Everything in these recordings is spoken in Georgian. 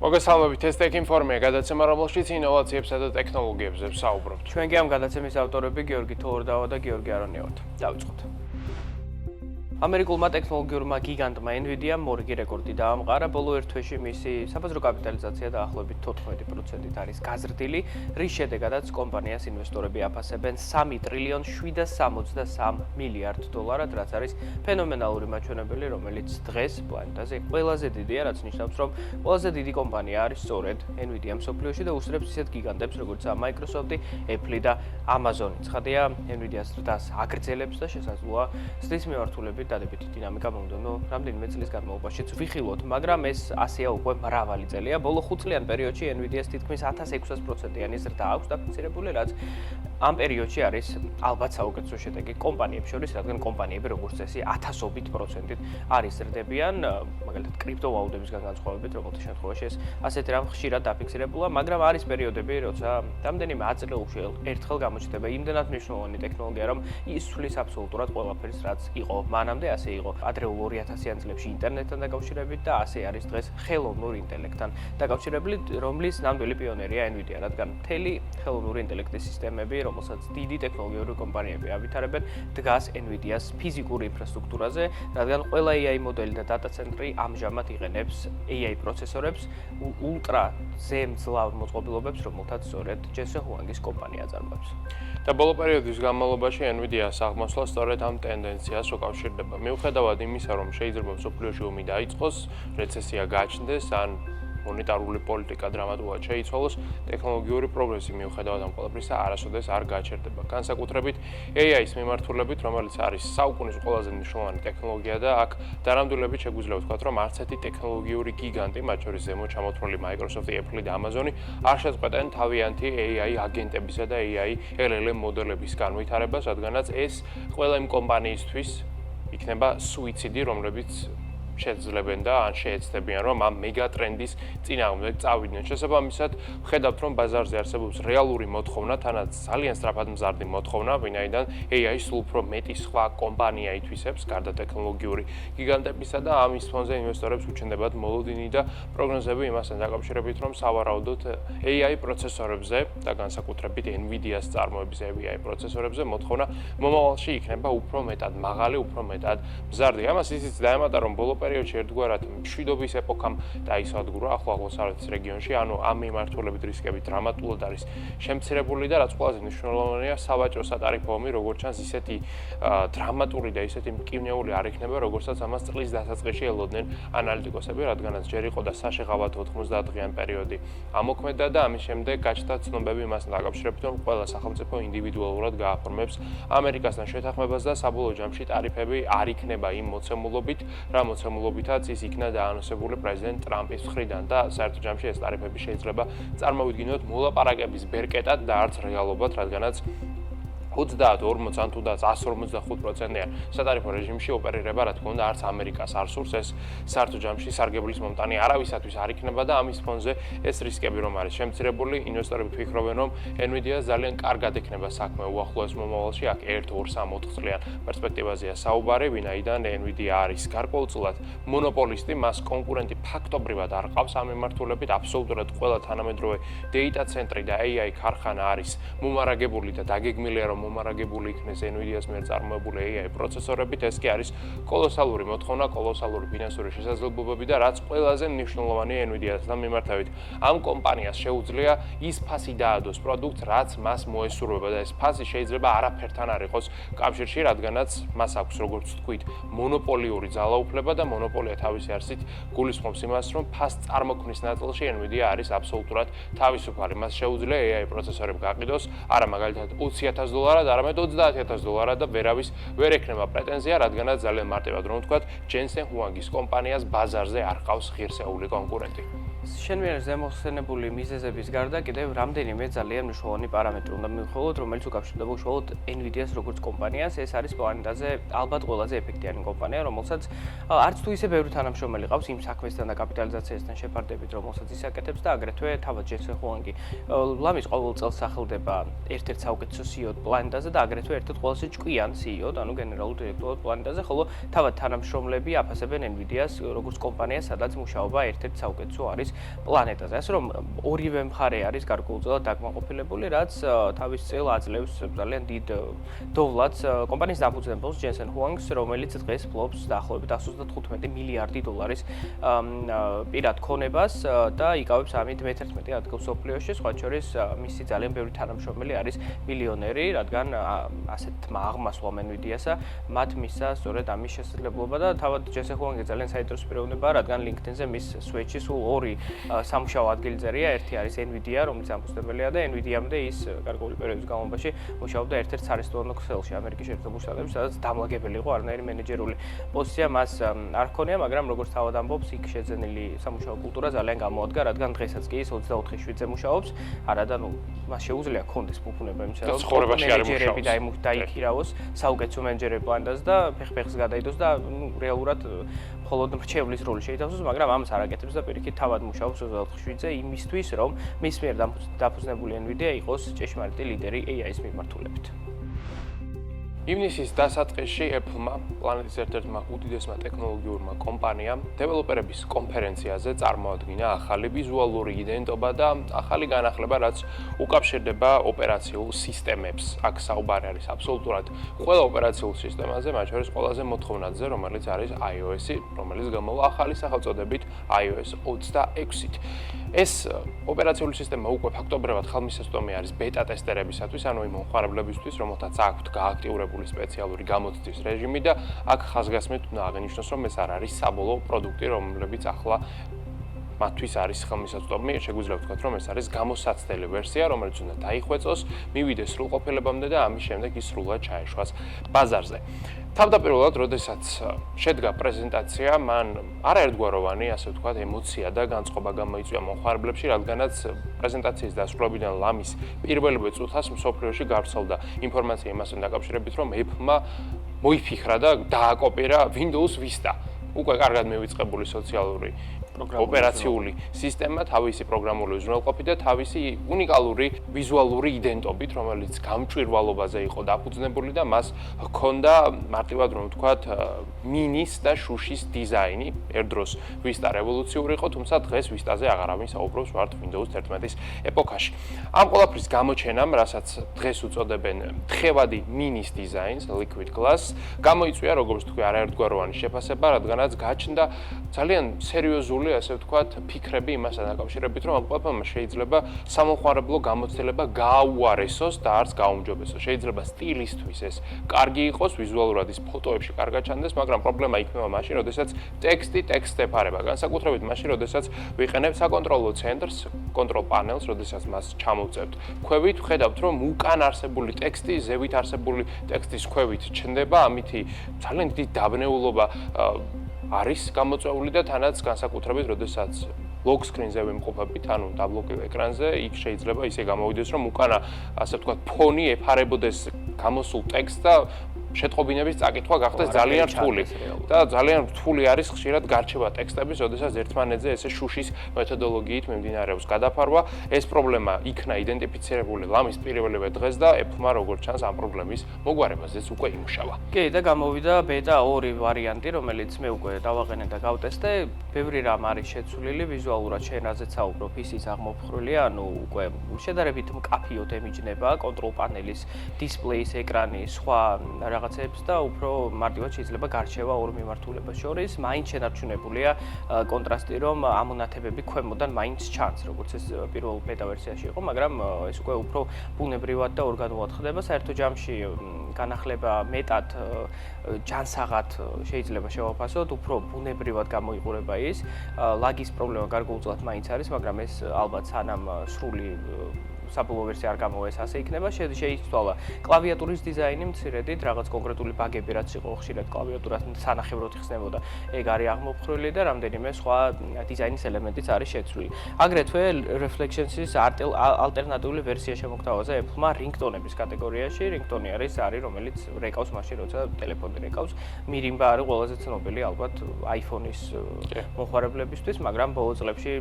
მოგესალმებით, ეს Tech Informe-ია, გადაცემა, რომელშიც ინოვაციებსა და ტექნოლოგიებზე ვსაუბრობთ. ჩვენ კი ამ გადაცემის ავტორები გიორგი თოურდავა და გიორგი არონია ვართ. დავიწყოთ. ამერიკულმა ტექნოლოგიურმა გიგანტმა Nvidia მორიგი რეკორდი დაამყარა. ბოლო ერთ თვეში მისი საბაზრო კაპიტალიზაცია დაახლოებით 14%-ით არის გაზრდილი, რის შედეგადაც კომპანიას ინვესტორები აფასებენ 3 ტრილიონ 763 მილიარდ დოლარად, რაც არის ფენომენალური მაჩვენებელი, რომელიც დღეს პლანეტაზე ყველაზე დიდია, რაც ნიშნავს, რომ ყველაზე დიდი კომპანია არის სწორედ Nvidia მსოფლიოში და უსწრებს ისეთ გიგანტებს, როგორიცაა Microsoft, Apple და Amazon. ცხადია, Nvidia-ს ზრდას აგრძელებს და შესაძლოა ზრდის მიმართულებით დადებითი დინამიკა მომდევნო რამდენიმე წლის განმავლობაშიც ვიხილოთ, მაგრამ ეს ასეა უკვე მრავალი წელია. ბოლო 5 წლიან პერიოდში Nvidia-ს თითქმის 1600%-იანი ზრდა აქვს დაფიქსირებული, რაც ამ პერიოდში არის ალბათ საუკეთესო შედეგი კომპანიებს შორის, რადგან კომპანიები როგორც წესი 1000-ობით პროცენტით არის ზრდებიან, მაგალითად კრიპტოვალუტებისგან განსხვავებით, რომელთა შემთხვევაში ეს ასეთი რამ ხშირად დაფიქსირებულა, მაგრამ არის პერიოდები, როცა რამდენიმე აწლეულში ერთხელ გამოჩნდება იმდენად მნიშვნელოვანი ტექნოლოგია, რომ ის ცვლის აბსოლუტურად ყველაფერს, რაც იყო მანამდე, ასე იყო ადრეულ 2000-იან წლებში ინტერნეტთან დაკავშირებით და ასე არის დღეს ხელოვნურ ინტელექტთან დაკავშირებით, რომლის ნამდვილი პიონერია Nvidia, რადგან მთელი ხელოვნური ინტელექტის სისტემები, რომელსაც დიდი ტექნოლოგიური კომპანიები ავითარებენ, დგას Nvidia-ს ფიზიკურ ინფრასტრუქტურაზე, რადგან ყველა AI მოდელი და დატა ცენტრი ამჟამად იყენებს AI პროცესორებს, ულტრა ზემძლავ მოწყობილობებს, რომელთაც სწორედ Jensen Huang-ის კომპანია აწარმოებს. და ბოლო პერიოდის განმავლობაში Nvidia-ს აღმოსვლა სწორედ ამ ტენდენციას უკავშირდება. მიუხედავად იმისა, რომ შეიძლება მსოფლიოში ომი დაიწყოს, რეცესია გაჩნდეს, ან მონეტარული პოლიტიკა დრამატულად შეიცვალოს, ტექნოლოგიური პროგრესი მიუხედავად ამ ყველაფრისა არასოდეს არ გაჩერდება. განსაკუთრებით AI-ის მიმართულებით, რომელიც არის საუკუნის ყველაზე მნიშვნელოვანი ტექნოლოგია და აქ დანამდვილებით შეგვიძლია ვთქვათ, რომ არც ერთი ტექნოლოგიური გიგანტი, მათ შორის ზემოთ ჩამოთვლილი Microsoft, Apple და Amazon, არ შეწყვეტენ თავიანთი AI აგენტებისა და AI LLM მოდელების განვითარებას, რადგანაც ეს ყველა იმ კომპანიისთვის იქნება სუიციდი, რომლებიც შეძლებენ და ან შეეცდებიან, რომ ამ მეგატრენდის წინააღმდეგ წავიდნენ. შესაბამისად, ვხედავთ, რომ ბაზარზე არსებობს რეალური მოთხოვნა, თანაც ძალიან სწრაფად მზარდი მოთხოვნა, ვინაიდან AI სულ უფრო მეტი სხვა კომპანია ითვისებს, გარდა ტექნოლოგიური გიგანტებისა და ამის ფონზე ინვესტორებს უჩნდებათ მოლოდინი და პროგნოზები იმასთან დაკავშირებით, რომ სავარაუდოდ AI პროცესორებზე და განსაკუთრებით Nvidia-ს წარმოების AI პროცესორებზე მოთხოვნა მომავალში იქნება უფრო მეტად მაღალი, უფრო მეტად მზარდი. ამას ისიც დაემატა, რომ ბოლო პერიოდში ერთგვარად მშვიდობის ეპოქამ დაისადგურა ახლო აღმოსავლეთის რეგიონში, ანუ ამ მიმართულებით რისკები დრამატულად არის შემცირებული და რაც ყველაზე მნიშვნელოვანია, სავაჭრო სატარიფო ომი, როგორც ჩანს, ისეთი დრამატული და ისეთი მკვნეული არ იქნება, როგორცაც ამას წლის დასაწყისში ელოდნენ ანალიტიკოსები, რადგანაც ჯერ იყო და საშეღავად 90-დღიანი პერიოდი ამოქმედა და ამის შემდეგ გაჩნდა ცნობები იმასთან დაკავშირებით, რომ ყველა სახელმწიფო ინდივიდუალურად გააფორმებს ამერიკასთან შეთანხმებას და საბოლოო ჯამში ტარიფები არ იქნება იმ მოცემულობით, რა მოცემულობითაც ის იქნა დაანონსებული პრეზიდენტ ტრამპის მხრიდან და საერთო ჯამში ეს ტარიფები შეიძლება წარმოვიდგინოთ მოლაპარაკების ბერკეტად და არც რეალობად, რადგანაც 30, 40 ან თუნდაც 155%-იან სატარიფო რეჟიმში ოპერირება, რა თქმა უნდა, არც ამერიკას არ სურს ეს საერთო ჯამში სარგებლის მომტანი არავისათვის არ იქნება და ამის ფონზე ეს რისკები რომ არის შემცირებული, ინვესტორები ფიქრობენ, რომ Nvidia ძალიან კარგად ექნება საქმე უახლოეს მომავალში, აქ 1, 2, 3, 4 წლიან პერსპექტივაზეა საუბარი, ვინაიდან Nvidia არის გარკვეულწილად მონოპოლისტი, მას კონკურენტი ფაქტობრივად არ ყავს ამ მიმართულებით, აბსოლუტურად ყველა თანამედროვე data ცენტრი და AI ქარხანა არის მომარაგებული და დაგეგმილია, რომ მომარაგებული იქნეს Nvidia-ს მიერ წარმოებული AI პროცესორებით, ეს კი არის კოლოსალური მოთხოვნა, კოლოსალური ფინანსური შესაძლებლობები და რაც ყველაზე მნიშვნელოვანია Nvidia-სთან მიმართავით. ამ კომპანიას შეუძლია ის ფასი დაადოს პროდუქტს, რაც მას მოესურვება და ეს ფასი შეიძლება არაფერთან არ იყოს კავშირში, რადგანაც მას აქვს, როგორც ვთქვით, მონოპოლიური ძალაუფლება და მონოპოლია თავისი არსით გულისხმობს იმას, რომ ფასს წარმოქმნის ნაწილში Nvidia არის აბსოლუტურად თავისუფალი. მას შეუძლია AI პროცესორები გაყიდოს, არა მაგალითად $20,000 არამედ $30,000 და ვერავის ვერ ექნება პრეტენზია, რადგანაც ძალიან მარტივად რომ ვთქვათ, Jensen Huang-ის კომპანიას ბაზარზე არ ყავს ღირსეული კონკურენტი. შენ მიერ ზემოხსენებული მიზეზების გარდა კიდევ რამდენიმე ძალიან მნიშვნელოვანი პარამეტრი უნდა მივხვდეთ, რომელიც უკავშირდება უშუალოდ Nvidia-ს როგორც კომპანიას. ეს არის პლანეტაზე ალბათ ყველაზე ეფექტიანი კომპანია, რომელსაც არც თუ ისე ბევრი თანამშრომელი ყავს იმ საქმესთან და კაპიტალიზაციასთან შეფარდებით, რომელსაც ის აკეთებს და აგრეთვე თავად Jensen Huang-ი ლამის ყოველ წელს სახელდება ერთ-ერთ საუკეთესო CEO-ად პლანეტაზე და აგრეთვე ერთ-ერთ ყველაზე ჭკვიან CEO-ად, ანუ გენერალურ დირექტორად პლანეტაზე, ხოლო თავად თანამშრომლები აფასებენ Nvidia-ს როგორც კომპანიას, სადაც მუშაობა ერთ-ერთ საუკეთესო არის პლანეტაზე. ასე რომ ორივე მხარე არის გარკვეულწილად დაკმაყოფილებული, რაც თავის წელ აძლევს ძალიან დიდ დოვლადს კომპანიის დამფუძნებელს ჯენსენ ჰუანგს, რომელიც დღეს ფლობს დაახლოებით 135 მილიარდი დოლარის პირად ქონებას და იკავებს ამით მე-11 ადგილს მსოფლიოში, სხვა შორის მისი ძალიან ბევრი თანამშრომელი არის მილიონერი, რადგან ასეთმა აღმასვლამ NVIDIA-სა მათ მისცა სწორედ ამის შესაძლებლობა და თავად ჯენსენ ჰუანგი ძალიან საინტერესო პიროვნება, რადგან LinkedIn-ზე მის სვეტში სულ ორი სამუშაო ადგილი წერია, ერთი არის NVIDIA, რომელიც ამფუძნებელია და NVIDIA-მდე ის გარკვეული პერიოდის განმავლობაში მუშაობდა ერთ-ერთ სარესტორანო ქსელში ამერიკის შეერთებულ შტატებში, სადაც დამლაგებელი იყო, არანაირი მენეჯერული პოზიცია მას არ ჰქონია, მაგრამ როგორც თავად ამბობს, იქ შეძენილი სამუშაო კულტურა ძალიან გამოადგა, რადგან დღესაც კი ის 24/7-ზე მუშაობს, არა და მას შეუძლია ქონდეს ფუფუნება იმისა, რომ მენეჯერები დაიქირავოს, საუკეთესო მენეჯერები პლანეტაზე და ფეხ-ფეხს გადაიდოს და რეალურად მხოლოდ მრჩევლის როლი შეითავსოს, მაგრამ ამას არ აკეთებს და პირიქით თავად მუშაობს 24/7-ზე იმისთვის, რომ მის მიერ დაფუძნებული NVIDIA იყოს ჭეშმარიტი ლიდერი AI-ის მიმართულებით. ივნისის დასაწყისში Apple-მა, პლანეტის ერთ-ერთმა უდიდესმა ტექნოლოგიურმა კომპანიამ, დეველოპერების კონფერენციაზე წარმოადგინა ახალი ვიზუალური იდენტობა და ახალი განახლება, რაც უკავშირდება ოპერაციულ სისტემებს. აქ საუბარი არის აბსოლუტურად ყველა ოპერაციულ სისტემაზე, მათ შორის ყველაზე მოთხოვნადზე, რომელიც არის iOS-ი, რომელიც გამოვა ახალი სახელწოდებით iOS 26-ით. ეს ოპერაციული სისტემა უკვე ფაქტობრივად ხელმისაწვდომი არის ბეტა ტესტერებისათვის, ანუ იმ მომხმარებლებისთვის, რომელთაც აქვთ გააქტიურებული სპეციალური გამოცდის რეჟიმი და აქ ხაზგასმით უნდა აღინიშნოს, რომ ეს არ არის საბოლოო პროდუქტი, რომლებიც ახლა მათთვის არის ხელმისაწვდომი, შეგვიძლია ვთქვათ, რომ ეს არის გამოსაცდელი ვერსია, რომელიც უნდა დაიხვეწოს, მივიდეს სრულყოფილებამდე და ამის შემდეგ ის სრულად ჩაეშვას ბაზარზე. თავდაპირველად, როდესაც შედგა პრეზენტაცია, მან არაერთგვაროვანი, ასე ვთქვათ, ემოცია და განწყობა გამოიწვია მომხმარებლებში, რადგანაც პრეზენტაციის დასრულებიდან ლამის პირველივე წუთას მსოფლიოში გავრცელდა ინფორმაცია იმასთან დაკავშირებით, რომ Apple-მა მოიფიქრა და დააკოპირა Windows Vista. უკვე კარგად მივიწყებული სოციალური ოპერაციული სისტემა, თავისი პროგრამული უზრუნველყოფით და თავისი უნიკალური ვიზუალური იდენტობით, რომელიც გამჭვირვალობაზე იყო დაფუძნებული და მას ჰქონდა მარტივად რომ ვთქვათ მინის და შუშის დიზაინი. ერთდროს Vista რევოლუციური იყო, თუმცა დღეს Vista-ზე აღარავინ საუბრობს ვართ Windows 11-ის ეპოქაში. ამ ყველაფრის გამოჩენამ, რასაც დღეს უწოდებენ თხევადი მინის დიზაინს, Liquid Glass, გამოიწვია როგორც თქვი არაერთგვაროვანი შეფასება, რადგანაც გაჩნდა ძალიან სერიოზული ასე ვთქვათ, ფიქრები იმასთან დაკავშირებით, რომ ამ ყველაფერმა შეიძლება სამომხმარებლო გამოცდილება გააუარესოს და არც გაუმჯობესოს. შეიძლება სტილისთვის ეს კარგი იყოს, ვიზუალურად ის ფოტოებში კარგად ჩანდეს, მაგრამ პრობლემა იქნება მაშინ, როდესაც ტექსტი ტექსტს ეფარება. განსაკუთრებით მაშინ, როდესაც ვიყენებთ საკონტროლო ცენტრს, control panels, როდესაც მას ჩამოვწევთ ქვევით, ვხედავთ, რომ უკან არსებული ტექსტი, ზევით არსებული ტექსტის ქვევით ჩნდება, ამითი ძალიან დიდი დაბნეულობა არის გამოწვეული და თანაც განსაკუთრებით, როდესაც lock screen-ზე ვიმყოფებით, ანუ დაბლოკილ ეკრანზე, იქ შეიძლება ისე გამოვიდეს, რომ უკანა, ასე ვთქვათ, ფონი ეფარებოდეს გამოსულ ტექსტს და შეტყობინების წაკითხვა გახდეს ძალიან რთული და ძალიან რთული არის ხშირად გარჩევა ტექსტების, როდესაც ერთმანეთზე ესე შუშის მეთოდოლოგიით მიმდინარეობს გადაფარვა. ეს პრობლემა იქნა იდენტიფიცირებული ლამის პირველივე დღეს და Apple-მა როგორც ჩანს ამ პრობლემის მოგვარებაზეც უკვე იმუშავა. კი, და გამოვიდა ბეტა 2 ვარიანტი, რომელიც მე უკვე დავაყენე და გავტესტე. ბევრი რამ არის შეცვლილი, ვიზუალურად შენ რაზეც საუბრობ, ისიც აღმოფხრულია, ანუ უკვე შედარებით მკაფიოდ ემიჯნება კონტროლ პანელის დისპლეის ეკრანი, სხვა რაღაცებს და უფრო მარტივად შეიძლება გარჩევა ორ მიმართულებას შორის. მაინც შენარჩუნებულია კონტრასტი, რომ ამონათებები ქვემოდან მაინც ჩანს, როგორც ეს პირველ ბეტა ვერსიაში იყო, მაგრამ ეს უკვე უფრო ბუნებრივად და ორგანულად ხდება. საერთო ჯამში განახლება მეტად ჯანსაღად შეიძლება შევაფასოთ, უფრო ბუნებრივად გამოიყურება ის. ლაგის პრობლემა გარკვეულწილად მაინც არის, მაგრამ ეს ალბათ სანამ სრული საბოლოო ვერსია არ გამოვა ეს ასე იქნება. შეიცვალა კლავიატურის დიზაინი მცირედით, რაღაც კონკრეტული ბაგები რაც იყო ხშირად კლავიატურას სანახევროდ იხსნებოდა, ეგ არის აღმოფხრილი და რამდენიმე სხვა დიზაინის ელემენტიც არის შეცვლილი. აგრეთვე Reflections-ის ალტერნატიული ვერსია შემოგთავაზა Apple-მა ringtone-ების კატეგორიაში. ringtone არის, რომელიც რეკავს მაშინ, როცა ტელეფონი რეკავს. Mirimba არის ყველაზე ცნობილი ალბათ iPhone-ის მომხმარებლებისთვის, მაგრამ ბოლო წლებში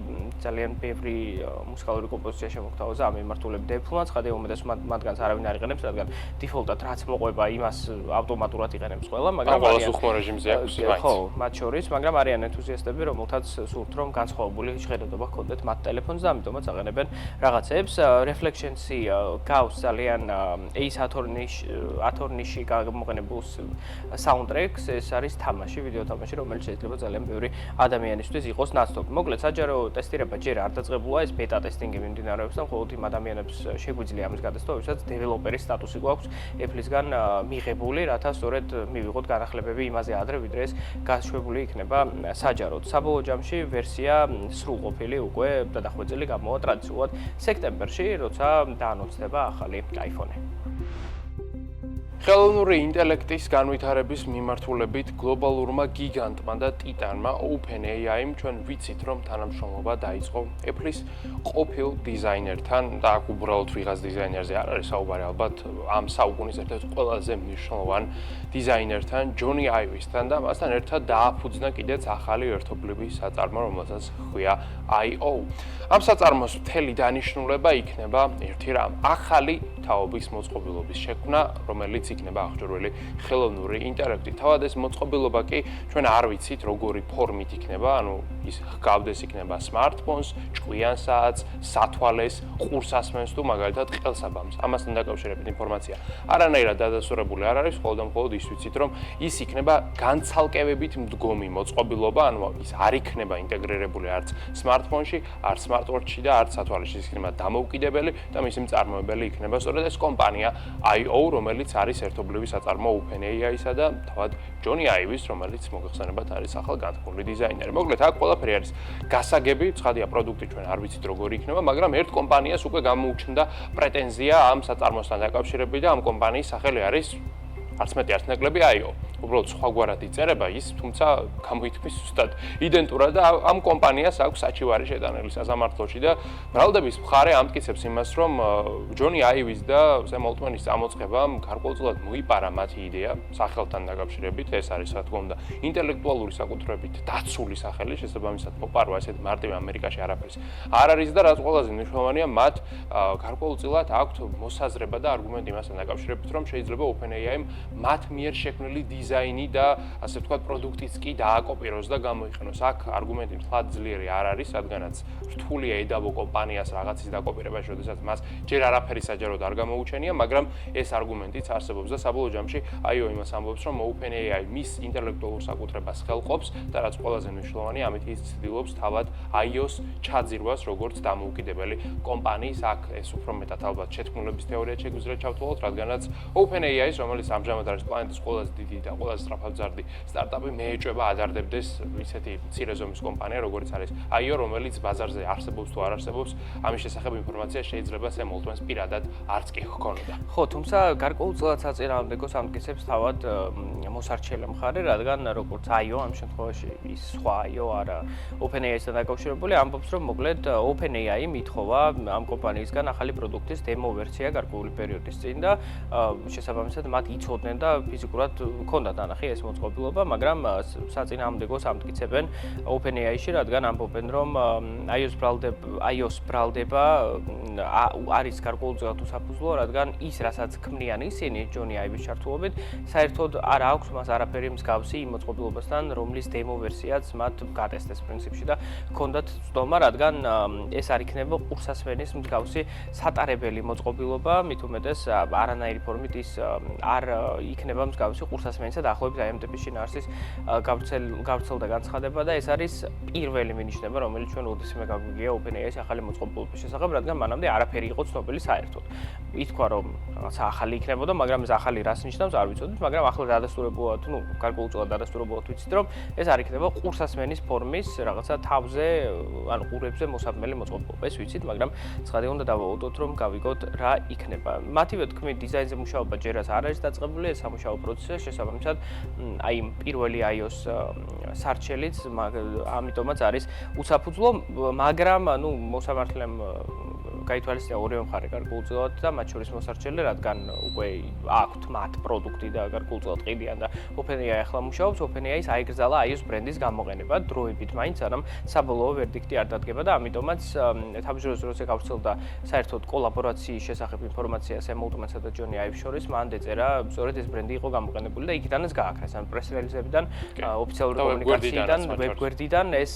ძალიან ბევრი მუსიკალური კომპოზიცია შემოგთავაზა ამ მიმართულებით დეფლმა, ცხადია უმეტეს მათგანს არავინ არ იყენებს, რადგან დიფოლტად რაც მოყვება, იმას ავტომატურად იყენებს ყველა, მაგრამ ყველას უხმო რეჟიმზე აქვს მაინც. ხო, მათ შორის, მაგრამ არიან ენთუზიასტები, რომელთაც სურთ რომ განსხვავებული ჟღერადობა ჰქონდეთ მათ ტელეფონზე და ამიტომაც აყენებენ რაღაცებს. Reflection-ი გავს ძალიან Ace Attorney-ში გამოყენებულ soundtrack-ს, ეს არის თამაში, ვიდეო თამაში, რომელიც შეიძლება ძალიან ბევრი ადამიანისთვის იყოს ნაცნობი. მოკლედ, საჯარო ტესტირება ჯერ არ დაწყებულა, ეს ბეტა ტესტინგი მიმდინარეობს და მხოლოდ იმ ადამიანებს შეგვიძლია ამის გადასტო, ვისაც დეველოპერის სტატუსი გვაქვს Apple-ისგან მიღებული, რათა სწორედ მივიღოთ განახლებები იმაზე ადრე, ვიდრე ეს გაშვებული იქნება საჯაროდ. საბოლოო ჯამში ვერსია სრულყოფილი უკვე გადახვეწილი გამოვა ტრადიციულად სექტემბერში, როცა დაანონსდება ახალი iPhone-ი. ხელოვნური ინტელექტის განვითარების მიმართულებით გლობალურმა გიგანტმა და ტიტანმა OpenAI-მ ჩვენ ვიცით, რომ თანამშრომლობა დაიწყო Apple-ის ყოფილ დიზაინერთან და აქ უბრალოდ ვიღაც დიზაინერზე არ არის საუბარი, ალბათ ამ საუკუნის ერთ-ერთ ყველაზე მნიშვნელოვან დიზაინერთან, Jony Ive-ისთან და მასთან ერთად დააფუძნა კიდეც ახალი ერთობლივი საწარმო, რომელსაც ჰქვია I.O. ამ საწარმოს მთელი დანიშნულება იქნება ერთი რამ, ახალი თაობის მოწყობილობის შექმნა, რომელიც იქნება აღჭურვილი ხელოვნური ინტელექტით. თავად ეს მოწყობილობა კი ჩვენ არ ვიცით, როგორი ფორმით იქნება, ანუ ის ჰგავდეს იქნება smartphones, ჭკვიან საათს, სათვალეს, ყურსასმენს თუ მაგალითად ყელსაბამს. ამასთან დაკავშირებით ინფორმაცია არანაირად დადასტურებული არ არის, მხოლოდ და მხოლოდ ის ვიცით, რომ ის იქნება განცალკევებით მდგომი მოწყობილობა, ანუ ის არ იქნება ინტეგრირებული არც smartphone-ში, არც smartwatch-ში და არც სათვალეში, ის იქნება დამოუკიდებელი და მისი მწარმოებელი იქნება სწორედ ეს კომპანია I.O, რომელიც არის ერთობლივი საწარმო OpenAI-სა და თავად Jony Ive-ის, რომელიც მოგეხსენებათ არის ახალ განთქმული დიზაინერი. მოკლედ, აქ ყველაფერი არის გასაგები, ცხადია პროდუქტი ჩვენ არ ვიცით როგორი იქნება, მაგრამ ერთ კომპანიას უკვე გამოუჩნდა პრეტენზია ამ საწარმოსთან დაკავშირებით და ამ კომპანიის სახელი არის არც მეტი არც ნაკლები I.O. უბრალოდ სხვაგვარად იწერება ის, თუმცა გამოითქმის ზუსტად იდენტურად და ამ კომპანიას აქვს საჩივარი შეტანილი სასამართლოში და ბრალდების მხარე ამტკიცებს იმას, რომ Jony Ive-ის და Sam Altman-ის წამოწყებამ გარკვეულწილად მოიპარა მათი იდეა სახელთან დაკავშირებით, ეს არის რა თქმა უნდა ინტელექტუალური საკუთრებით დაცული სახელი, შესაბამისად მოპარვა ესეთ მარტივ ამერიკაში არაფერს არ არის და რაც ყველაზე მნიშვნელოვანია, მათ გარკვეულწილად აქვთ მოსაზრება და არგუმენტი იმასთან დაკავშირებით, რომ შეიძლება OpenAI-მ მათ მიერ შექმნილი დიზაინი და ასე ვთქვათ პროდუქტიც კი დააკოპიროს და გამოიყენოს. აქ არგუმენტი მთლად ძლიერი არ არის, რადგანაც რთულია ედავო კომპანიას რაღაცის დაკოპირებაში, როდესაც მას ჯერ არაფერი საჯაროდ არ გამოუჩენია, მაგრამ ეს არგუმენტიც არსებობს და საბოლოო ჯამში I.O. იმას ამბობს, რომ OpenAI მის ინტელექტუალურ საკუთრებას ხელყოფს და რაც ყველაზე მნიშვნელოვანია, ამით ის ცდილობს თავად I.O.-ს ჩაძირვას როგორც დამოუკიდებელი კომპანიის. აქ ეს უფრო მეტად ალბათ შეთქმულების თეორიად შეგვიძლია ჩავთვალოთ, რადგანაც OpenAI-ს, რომელიც ამჟამად არის პლანეტის ყველაზე დიდი და ყველაზე სწრაფადმზარდი სტარტაპი, მეეჭვება ადარდებდეს ისეთი მცირე ზომის კომპანია, როგორც არის I.O., რომელიც ბაზარზე არსებობს თუ არ არსებობს, ამის შესახებ ინფორმაცია შეიძლება Sam Altman-ს პირადად არც კი ჰქონოდა. ხო, თუმცა გარკვეულწილად საწინააღმდეგოს ამტკიცებს თავად მოსარჩელე მხარე, რადგან როგორც I.O. ამ შემთხვევაში ის სხვა I.O. არა OpenAI-სთან დაკავშირებული, ამბობს, რომ მოკლედ OpenAI მითხოვა ამ კომპანიისგან ახალი პროდუქტის დემო ვერსია გარკვეული პერიოდის წინ და შესაბამისად მათ იცოდნენ და ფიზიკურად ჰქონდათ ანახი ეს მოწყობილობა, მაგრამ საწინააღმდეგოს ამტკიცებენ OpenAI-ში, რადგან ამბობენ, რომ iOS ბრალდება არის გარკვეულწილად უსაფუძვლო, რადგან ის, რასაც ქმნიან ისინი Jony Ive-ის ჩართულობით, საერთოდ არ აქვს მას არაფერი მსგავსი იმ მოწყობილობასთან, რომლის დემო ვერსიაც მათ გადასცეს პრინციპში და ჰქონდათ ცდომა, რადგან ეს არ იქნება ყურსასმენის მსგავსი სატარებელი მოწყობილობა, მით უმეტეს არანაირი ფორმით ის არ იქნება მსგავსი ყურსასმენისა და ახლობით აი ამ ტიპის შინაარსის გავრცელდა განცხადება და ეს არის პირველი მინიშნება, რომელიც ჩვენ უდიდესიმე გაგვიგია OpenAI-ის ახალი მოწყობილობის შესახებ, რადგან მანამდე არაფერი იყო ცნობილი საერთოდ. ითქვა, რომ რაღაცა ახალი იქნებოდა, მაგრამ ეს ახალი რას ნიშნავს, არ ვიცოდით, მაგრამ ახლა დადასტურებულად, გარკვეულწილად დადასტურებულად ვიცით, რომ ეს არ იქნება ყურსასმენის ფორმის რაღაცა თავზე, ანუ ყურებზე მოსაბმელი მოწყობილობა. ეს ვიცით, მაგრამ ცხადია უნდა დავაუწყოთ, რომ გავიგოთ რა იქნება. მათივე თქმით, დიზაინზე მუშაობა ჯერაც არ არის დაწყებული, ეს სამუშაო პროცესი შესაბამისად აი პირველი iOS სარჩელიც ამიტომაც არის უსაფუძვლო, მაგრამ მოსამართლემ გაითვალისწინა ორივე მხარე გარკვეულწილად და მათ შორის მოსარჩელი, რადგან უკვე აქვთ მათ პროდუქტი და გარკვეულწილად ყიდიან და OpenAI ახლა მუშაობს, OpenAI-ს აიგრძალა iOS ბრენდის გამოყენება დროებით მაინც, არამ საბოლოო ვერდიქტი არ დადგება და ამიტომაც თავის დროზე როცა გავრცელდა საერთოდ კოლაბორაციის შესახებ ინფორმაცია Sam Altman-სა და Jony Ive შორის, მან დაწერა, სწორედ ეს ბრენდი იყო გამოყენებული და იქიდანაც გააქრეს, ან პრეს რელიზებიდან, ოფიციალური კომუნიკაციიდან, ვებგვერდიდან ეს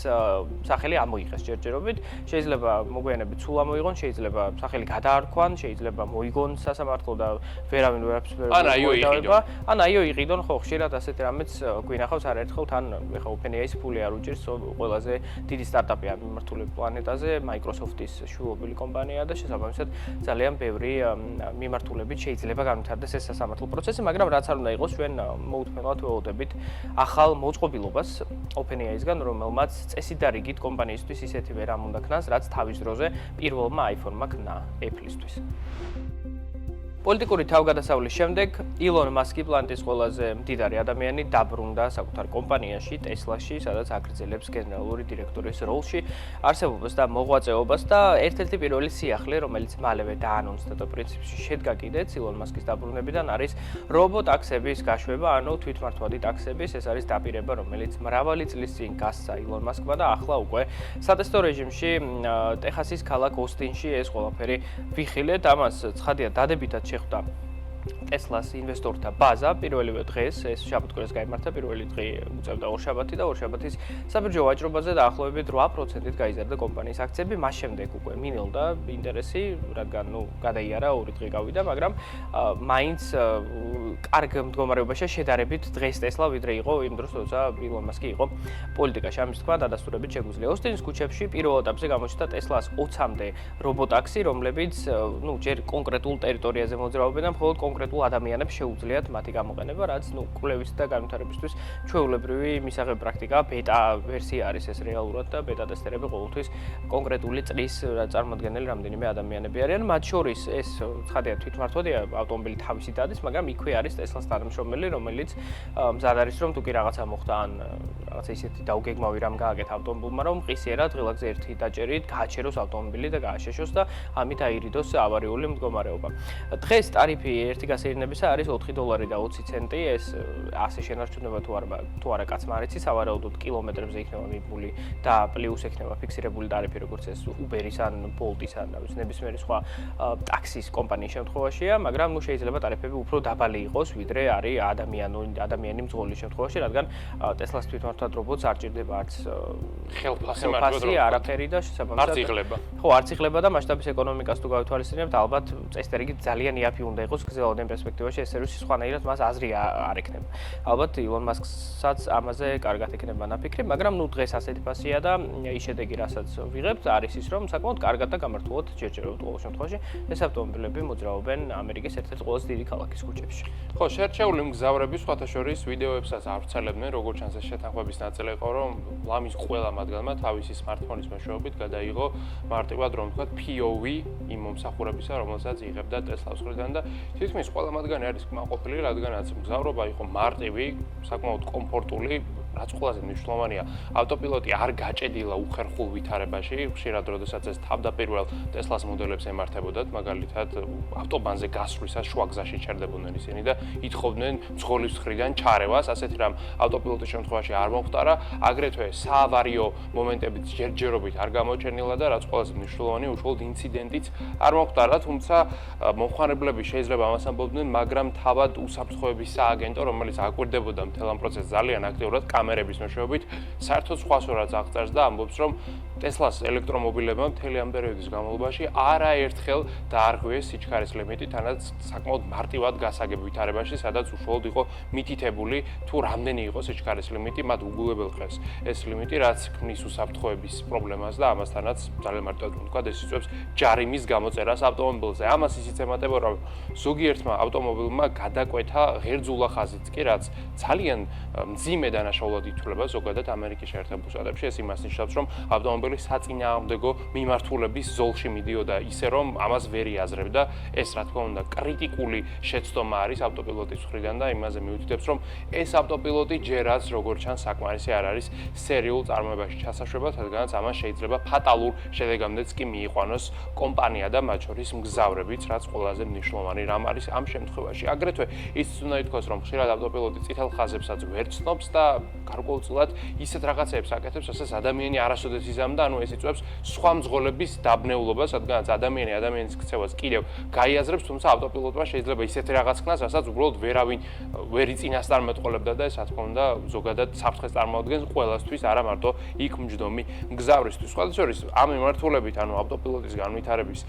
სახელი ამოიღეს ჯერჯერობით. შეიძლება მოგვიანებით სულ ამოიღონ, შეიძლება სახელი გადაარქვან, შეიძლება მოიგონ სასამართლო და ვერავინ ვერაფერს ვერ მოიტოვება. ან აიო იყიდონ, ხო, ხშირად ასეთი რამეც გვინახავს არაერთხელ, თან ეხლა OpenAI-ს ფული არ უჭირს, ყველაზე დიდი სტარტაპია მიმართულებით პლანეტაზე, Microsoft-ის შუობილი კომპანია და შესაბამისად ძალიან ბევრი მიმართულებით შეიძლება განვითარდეს ეს სასამართლო პროცესი, მაგრამ რაც არ უნდა იყოს, ჩვენ მოუთმენლად ველოდებით ახალ მოწყობილობას OpenAI-სგან, რომელმაც წესით და რიგით კომპანიისთვის ისეთივე რამ უნდა ქნას, რაც თავის დროზე პირველმა iPhone-მა ქნა Apple-ისთვის. პოლიტიკური თავგადასავლის შემდეგ ილონ მასკი პლანეტის ყველაზე მდიდარი ადამიანი დაბრუნდა საკუთარ კომპანიაში, Tesla-ში, სადაც აგრძელებს გენერალური დირექტორის როლში არსებობას და მოღვაწეობას და ერთ-ერთი პირველი სიახლე, რომელიც მალევე დაანონსდა და პრინციპში შედგა კიდეც ილონ მასკის დაბრუნებიდან არის რობოტაქსების გაშვება, ანუ თვითმართვადი ტაქსების, ეს არის დაპირება, რომელიც მრავალი წლის წინ გასცა ილონ მასკმა და ახლა უკვე სატესტო რეჟიმში ტეხასის ქალაქ ოსტინში ეს ყველაფერი ვიხილეთ, ამას ცხადია დადებითად შეხვდა Tesla-ს ინვესტორთა ბაზა პირველივე დღეს, ეს შაბათ-კვირას გაიმართა, პირველი დღე უწევდა ორშაბათი და ორშაბათის საბირჟო ვაჭრობაზე დაახლოებით 8%-ით გაიზარდა კომპანიის აქციები, მას შემდეგ უკვე მინელდა ინტერესი, რადგან გადაიარა ორი დღე გავიდა, მაგრამ მაინც კარგ მდგომარეობაში შედარებით დღეს Tesla ვიდრე იყო იმ დროს, როცა ილონ მასკი იყო პოლიტიკაში. ამის თქმა დადასტურებით შეგვიძლია. ოსტინის ქუჩებში პირველ ეტაპზე გამოჩნდა Tesla-ს 20-მდე რობოტაქსი, რომლებიც ჯერ კონკრეტულ ტერიტორიაზე მოძრაობენ და მხოლოდ კონკრეტულ ადამიანებს შეუძლიათ მათი გამოყენება, რაც კვლევის და განვითარებისთვის ჩვეულებრივი მისაღები პრაქტიკაა. ბეტა ვერსია არის ეს რეალურად და ბეტა ტესტერები ყოველთვის კონკრეტული წრის წარმოადგენელი რამდენიმე ადამიანები არიან. მათ შორის ეს ცხადია თვითმართვადია ავტომობილი თავისი დადის, მაგრამ იქვე არის Tesla-ს თანამშრომელი, რომელიც მზად არის რომ თუ კი რაღაცა მოხდა ან რაღაცა ისეთი დაუგეგმავი რამ გააკეთა ავტომობილმა, რომ მყისიერად ღილაკზე ერთი დაჭერით გააჩეროს ავტომობილი და გააშეშოს და ამით აირიდოს ავარიული მდგომარეობა. დღეს ტარიფი ერთი გასეირნებისა არის $4.20. ეს ასე შენარჩუნება თუ არა კაცმა არ იცის, სავარაუდოდ კილომეტრებზე იქნება მიბული და პლუს ექნება ფიქსირებული ტარიფი, როგორც ეს Uber-ის ან Bolt-ის ან ნებისმიერი სხვა ტაქსის კომპანიის შემთხვევაშია, მაგრამ შეიძლება ტარიფები უფრო დაბალი იყოს, ვიდრე არის ადამიანი მძღოლის შემთხვევაში, რადგან Tesla-ს თვითმართვად რობოტს არ ჭირდება არც ხელფასი, არაფერი და შესაბამისად არც იღლება. ხო, არც იღლება და მასშტაბის ეკონომიკას თუ გავითვალისწინებთ, ალბათ წესდერიგით ძალიან იაფი უნდა იყოს გრძელვადიან პერსპექტივაში ეს სერვისი სხვანაირად მას აზრი არ ექნება. ალბათ ილონ მასკსაც ამაზე კარგად ექნება ნაფიქრი, მაგრამ დღეს ასეთი ფასია და ის შედეგი, რასაც ვიღებთ, არის ის, რომ საკმაოდ კარგად და გამართულად ჯერჯერობით ყოველ შემთხვევაში ეს ავტომობილები მოძრაობენ ამერიკის ერთ-ერთი ყველაზე დიდი ქალაქის ქუჩებში. ხო, შერჩეული მგზავრები სხვათა შორის ვიდეოებსაც ავრცელებდნენ, როგორც ჩანს ეს შეთანხმების ნაწილი იყო, რომ ლამის ყველა მათგანმა თავისი smartphone-ის მეშვეობით გადაიღო მარტივად რომ ვთქვათ POV იმ მომსახურებისა, რომელსაც იღებდა Tesla-ს მხრიდან და თითქმის ყველა მათგანი არის კმაყოფილი, რადგანაც მგზავრობა იყო მარტივი, საკმაოდ კომფორტული, რაც ყველაზე მნიშვნელოვანია, ავტოპილოტი არ გაჭედილა უხერხულ ვითარებაში, ხშირად როდესაც ეს თავდაპირველ Tesla-ს მოდელებს ემართებოდათ, მაგალითად ავტობანზე გასვლისას შუა გზაში ჩერდებოდნენ ისინი და ითხოვდნენ მძღოლის მხრიდან ჩარევას, ასეთი რამ ავტოპილოტის შემთხვევაში არ მომხდარა, აგრეთვე საავარიო მომენტებით ჯერჯერობით არ გამოჩენილა და რაც ყველაზე მნიშვნელოვანი, უშუალოდ ინციდენტიც არ მომხდარა, თუმცა მომხმარებლები შეიძლება ამას ამბობდნენ, მაგრამ თავად უსაფრთხოების სააგენტო, რომელიც აკვირდებოდა მთელ ამ პროცესს ძალიან აქტიურად კამერების მეშვეობით, საერთოდ სხვა სურათს აღწერს და ამბობს, რომ Tesla-ს ელექტრომობილებმა მთელი ამ პერიოდის განმავლობაში არაერთხელ დაარღვიეს სიჩქარის ლიმიტი, თანაც საკმაოდ მარტივად გასაგებ ვითარებაში, სადაც უშუალოდ იყო მითითებული, თუ რამდენი იყო სიჩქარის ლიმიტი, მათ უგულებელ ხეს ეს ლიმიტი, რაც ქმნის უსაფრთხოების პრობლემას და ამასთანაც ძალიან მარტივად ვთქვათ, ეს იწვევს ჯარიმის გამოწერას ავტომობილზე. ამას ისიც ემატება, რომ ზოგიერთმა ავტომობილმა გადაკვეთა ღერძულა ხაზიც კი, რაც ძალიან მძიმე დანაშაულად ნებისმიერულად ითვლება ზოგადად ამერიკის შეერთებულ შტატებში. ეს იმას ნიშნავს, რომ ავტომობილი საწინააღმდეგო მიმართულების ზოლში მიდიოდა ისე, რომ ამას ვერ იაზრებდა. ეს რა თქმა უნდა კრიტიკული შეცდომა არის ავტოპილოტის მხრიდან და იმაზე მიუთითებს, რომ ეს ავტოპილოტი ჯერაც როგორც ჩანს საკმარისი არ არის სერიულ წარმოებაში ჩასაშვება, რადგანაც ამას შეიძლება ფატალურ შედეგამდეც კი მიიყვანოს კომპანია და მათ შორის მგზავრებიც, რაც ყველაზე მნიშვნელოვანი რამ არის ამ შემთხვევაში. აგრეთვე ისიც უნდა ითქვას, რომ ხშირად ავტოპილოტი წითელ ხაზებსაც ვერ ცნობს და გარკვეულწილად ისეთ რაღაცებს აკეთებს, რასაც ადამიანი არასოდეს იზამდა, ანუ ეს იწვევს სხვა მძღოლების დაბნეულობას, რადგანაც ადამიანის ქცევას კიდევ გაიაზრებს, თუმცა ავტოპილოტმა შეიძლება ისეთი რაღაც ქნას, რასაც უბრალოდ ვერ იწინასწარმეტყველებდა და ეს რა თქმა უნდა ზოგადად საფრთხეს წარმოადგენს ყველასთვის, არა მარტო იქ მჯდომი მგზავრისთვის. სხვა შორის ამ მიმართულებით, ანუ ავტოპილოტის განვითარების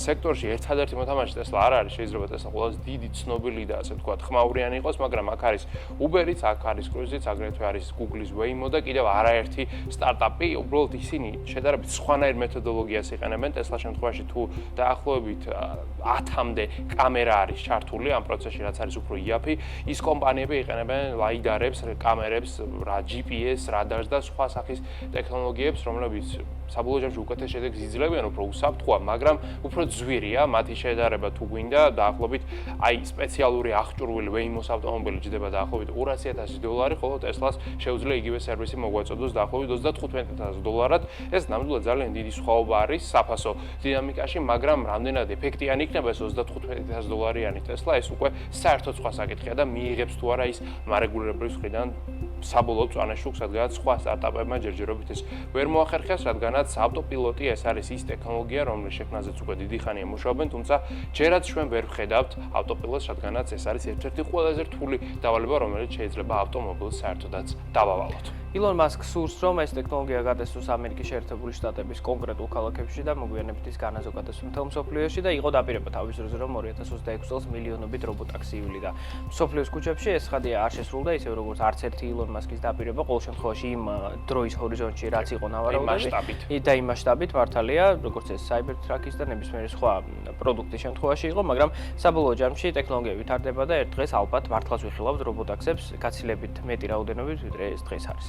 სექტორში ერთადერთი მოთამაშე Tesla არ არის, შეიძლება Tesla ყველაზე დიდი ცნობილი და ასე ვთქვათ, ხმაურიანი იყოს, მაგრამ აქ არის Uber-იც, აქ არის Cruise-იც, აგრეთვე არის Google-ის Waymo და კიდევ არაერთი სტარტაპი, უბრალოდ ისინი შედარებით სხვანაირ მეთოდოლოგიას იყენებენ. Tesla შემთხვევაში თუ დაახლოებით 10-მდე კამერა არის ჩართული ამ პროცესში, რაც არის უფრო იაფი, ის კომპანიები იყენებენ ლაიდარებს, კამერებს, GPS, რადარს და სხვა სახის ტექნოლოგიებს, რომლებიც საბოლოო ჯამში უკეთეს შედეგს იძლევიან, უფრო უსაფრთხოა, მაგრამ უფრო ძვირია მათი შედარება თუ გვინდა, დაახლოებით აი სპეციალური აღჭურვილი Waymo-s ავტომობილი ჯდება დაახლოებით $200,000, ხოლო Tesla-ს შეუძლია იგივე სერვისი მოგვაწოდოს დაახლოებით $35,000. ეს ნამდვილად ძალიან დიდი სხვაობა არის საფასო დინამიკაში, მაგრამ რამდენად ეფექტიანი იქნება ეს $35,000-იანი Tesla, ეს უკვე საერთოდ სხვა საკითხია და მიიღებს თუ არა ის მარეგულირებლის მხრიდან საბოლოო წვანაშუქს, რადგანაც სხვა სტარტაპებმა ჯერჯერობით ეს ვერ მოახერხეს, რადგანაც ავტოპილოტი ეს არის ის ტექნოლოგია, რომლის შექმნაზეც უკვე დიდი ხანია მუშაობენ, თუმცა ჯერაც ჩვენ ვერ ვხედავთ ავტოპილოტს, რადგანაც ეს არის ერთ-ერთი ყველაზე რთული დავალება, რომელიც შეიძლება ავტომობილს საერთოდაც დავავალოთ. ილონ მასკ სურს, რომ ეს ტექნოლოგია გადასცოს ამერიკის შეერთებული შტატების კონკრეტულ ქალაქებში და მოგვიანებით ის განაზოგადოს მთელ მსოფლიოში და იყო დაპირება თავის დროზე, რომ 2026 წელს მილიონობით რობოტაქსიული და მსოფლიოს ქუჩებში ეს ხადია არ შესრულდა, ისე როგორც არც ერთი ილონ მასკის დაპირება, ყოველ შემთხვევაში იმ დროის ჰორიზონტში რაც იყო ნავარაუდები და იმ მასშტაბით მართალია, როგორც ეს Cybertruck-ის და ნებისმიერი სხვა პროდუქტის შემთხვევაში იყო, მაგრამ საბოლოო ჯამში ტექნოლოგია ვითარდება და ერთ დღეს ალბათ მართლაც ვიხილავთ რობოტაქსებს გაცილებით მეტი რაოდენობით, ვიდრე ეს დღეს არის.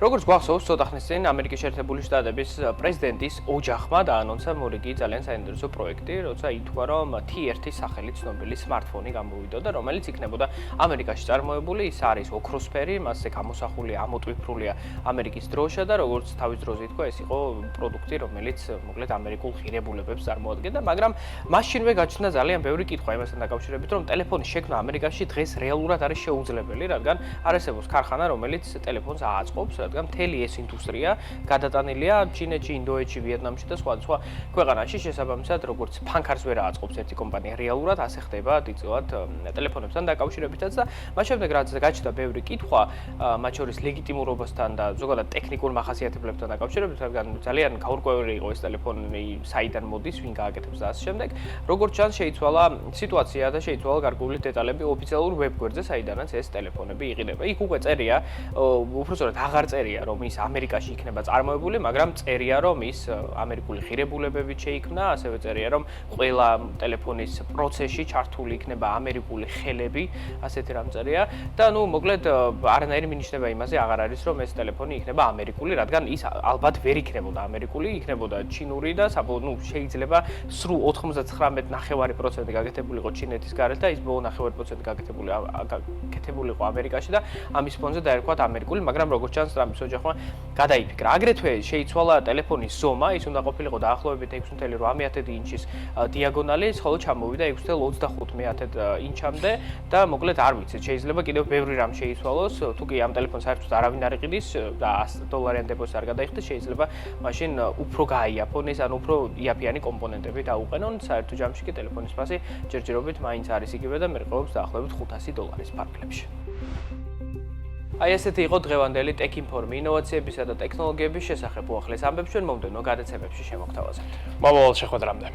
როგორც გვახსოვს, ცოტა ხნის წინ ამერიკის შეერთებული შტატების პრეზიდენტის ოჯახმა დაანონსა მორიგი ძალიან საინტერესო პროექტი, როცა ითქვა, რომ T1-ის სახელით ცნობილი smartphone-ი გამოვიდოდა, რომელიც იქნებოდა ამერიკაში წარმოებული, ის არის ოქროსფერი, მასზე გამოსახულია, ამოტვიფრულია ამერიკის დროშა და როგორც თავის დროზე ითქვა, ეს იყო პროდუქტი, რომელიც მოკლედ ამერიკულ ღირებულებებს წარმოადგენდა, მაგრამ მაშინვე გაჩნდა ძალიან ბევრი კითხვა იმასთან დაკავშირებით, რომ ტელეფონის შექმნა ამერიკაში დღეს რეალურად არის შეუძლებელი, რადგან არსებობს ქარხანა, რომელიც ტელეფონს ააწყობს, რადგან მთელი ეს ინდუსტრია გადატანილია ჩინეთში, ინდოეთში, ვიეტნამში და სხვა ქვეყანაში. შესაბამისად, როგორც ფანქარს ვერ ააწყობს ერთი კომპანია რეალურად, ასე ხდება დიდწილად ტელეფონებთან დაკავშირებითაც და მას შემდეგ რაც გაჩნდა ბევრი კითხვა, მათ შორის ლეგიტიმურობასთან და ზოგადად ტექნიკურ მახასიათებლებთან დაკავშირებით, რადგან ძალიან გაურკვეველი იყო ეს ტელეფონი, საიდან მოდის, ვინ გააკეთებს და ასე შემდეგ. როგორც ჩანს, შეიცვალა სიტუაცია და შეიცვალა გარკვეული დეტალები ოფიციალურ ვებგვერდზე, საიდანაც ეს ტელეფონები იყიდება. იქ უკვე წერია, უბრალოდ აღარ წერია, რომ ის ამერიკაში იქნება წარმოებული, მაგრამ წერია, რომ ის ამერიკული ღირებულებებით შეიქმნა, ასევე წერია, რომ ყველა ტელეფონის პროცესში ჩართული იქნება ამერიკული ხელები, ასეთი რამ წერია და ნუ მოკლედ არანაირი მინიშნება იმაზე აღარ არის, რომ ეს ტელეფონი იქნება ამერიკული, რადგან ის ალბათ ვერ იქნებოდა ამერიკული, იქნებოდა ჩინური და ნუ შეიძლება სრულ 99.9% გაკეთებული იყო ჩინეთის გარეთ და ის ბოლო 9% გაკეთებული იყო ამერიკაში და ამის ფონზე დაერქვათ ამერიკული, მაგრამ როგორც ჩანს ტრამპის ოჯახმა გადაიფიქრა. აგრეთვე შეიცვალა ტელეფონის ზომა, ის უნდა ყოფილიყო დაახლოებით 6.8 ინჩის დიაგონალი, ხოლო ჩამოვიდა 6.25 ინჩამდე და მოკლედ არ ვიცით, შეიძლება კიდევ ბევრი რამ შეიცვალოს, თუ კი ამ ტელეფონს საერთოდ არავინ არ იყიდის და $100 დეპოზიტი არ გადაიხდეს, შეიძლება მაშინ უფრო გააიაფონ ეს, ანუ უფრო იაფიანი კომპონენტები დაუყენონ, საერთო ჯამში კი ტელეფონის ფასი ჯერჯერობით მაინც არის იგივე და მერყეობს დაახლოებით $500 ფარგლებში. აი ესეთი იყო დღევანდელი Tech Inform ინოვაციებისა და ტექნოლოგიების შესახებ უახლეს ამბებს ჩვენ მომდევნო გადაცემებში შემოგთავაზებთ. მომავალ შეხვედრამდე.